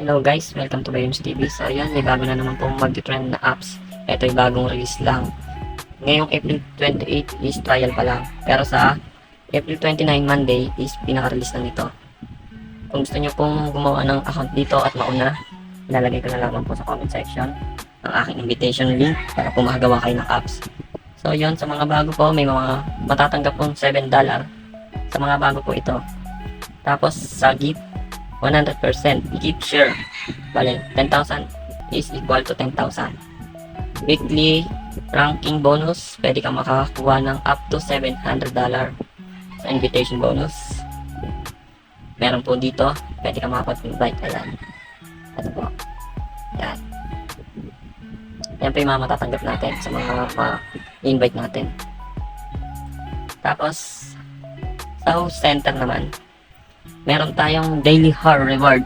Hello guys, welcome to Bayums TV. So ayan, may bago na naman pong mag-trend na apps. Ito yung bagong release lang. Ngayong April 28 is trial pa lang. Pero sa April 29 Monday is pinaka-release na nito. Kung gusto nyo pong gumawa ng account dito at mauna, ilalagay ko na lang po sa comment section ang aking invitation link para po makagawa kayo ng apps. So yun, sa mga bago po, may mga matatanggap pong $7 sa mga bago po ito. Tapos sa gift, 100% gift share. Bale, 10,000 is equal to 10,000. Weekly ranking bonus, pwede kang makakuha ng up to $700 sa invitation bonus. Meron po dito, pwede kang makapag-invite. Ayan. Ito po. Ayan. Yan po yung mga matatanggap natin sa mga ma-invite natin. Tapos, sa host center naman, meron tayong daily har reward.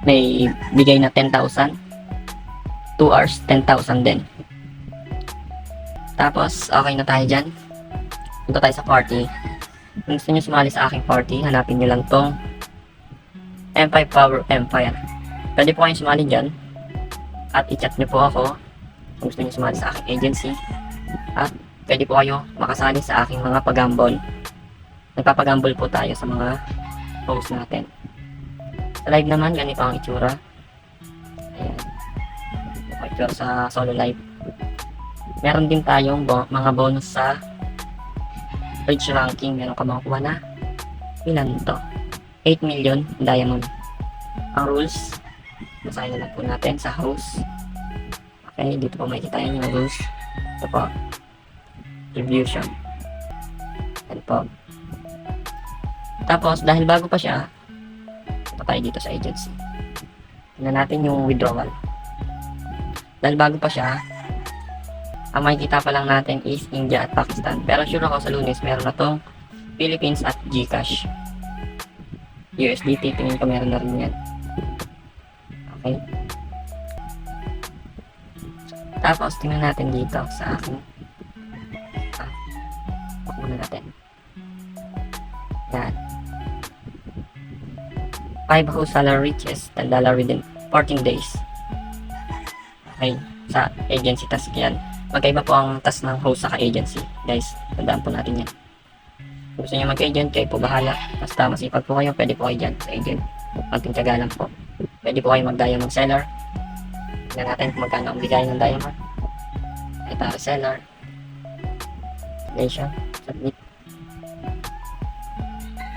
May bigay na 10,000. 2 hours, 10,000 din. Tapos, okay na tayo dyan. Punta tayo sa party. Kung gusto nyo sumali sa aking party, hanapin nyo lang tong M5 Power Empire. Pwede po kayong sumali dyan. At i-chat nyo po ako kung gusto nyo sumali sa aking agency. At pwede po kayo makasali sa aking mga pagambol. Nagpapagambol po tayo sa mga posts natin. Sa live naman, ganito ang itsura. Ayan. Ang itsura sa solo live. Meron din tayong mga bonus sa page ranking. Meron ka makakuha na ilan to? 8 million diamond. Ang rules, basahin na lang po natin sa host. Okay, dito po makikita yun yung rules. Ito po. Distribution. Yan po. Tapos, dahil bago pa siya, ito tayo dito sa agency. Tingnan natin yung withdrawal. Dahil bago pa siya, ang makikita pa lang natin is India at Pakistan. Pero sure ako sa Lunes, meron na tong Philippines at GCash. USDT, tingin ko meron na rin yan. Okay. Tapos, tingnan natin dito sa aking muna natin. Yan. 5 host salary reaches $10 within 14 days. Okay, sa agency task yan. Magkaiba po ang task ng host sa agency. Guys, tandaan po natin yan. Kung gusto nyo mag-agent, kayo po bahala. Basta masipag po kayo, pwede po kayo dyan sa agent. Magting tiyaga lang po. Pwede po kayo mag-diamond seller. Tignan natin kung magkano ang bigay ng diamond. Ito, seller. Nation. Submit.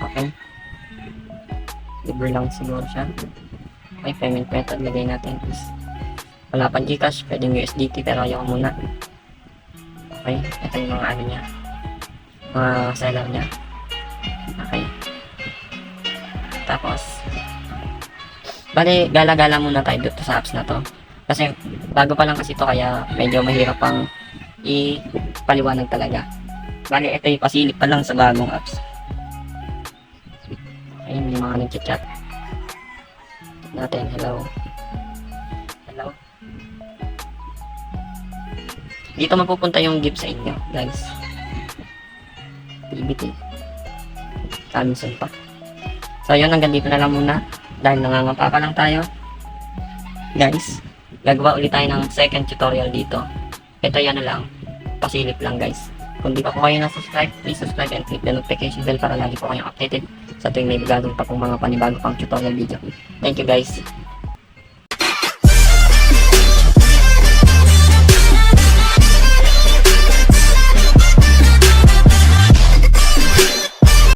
Okay. Libre lang siguro siya. Okay, payment method. Lagay natin is wala pang GCash. Pwedeng USDT pero ayaw ko muna. Okay. Ito yung mga ano niya. Mga seller niya. Okay. Tapos bali, gala-gala muna tayo dito sa apps na to. Kasi bago pa lang kasi to kaya medyo mahirap pang ipaliwanag talaga. Bali, ito yung pasilip pa lang sa bagong apps. Ayun, yung mga nag-chat. Natin, hello. Hello. Dito mapupunta yung gift sa inyo, guys. PBT. Cancel pa. So, yun, hanggang dito na lang muna. Dahil nangangapa pa lang tayo. Guys, gagawa ulit tayo ng second tutorial dito. Ito yan na lang. Pasilip lang, guys. Kung di pa po kayo na-subscribe, please subscribe and click the notification bell para lagi po kayong updated sa tuwing may bagong pa pong mga panibago pang tutorial video. Thank you guys.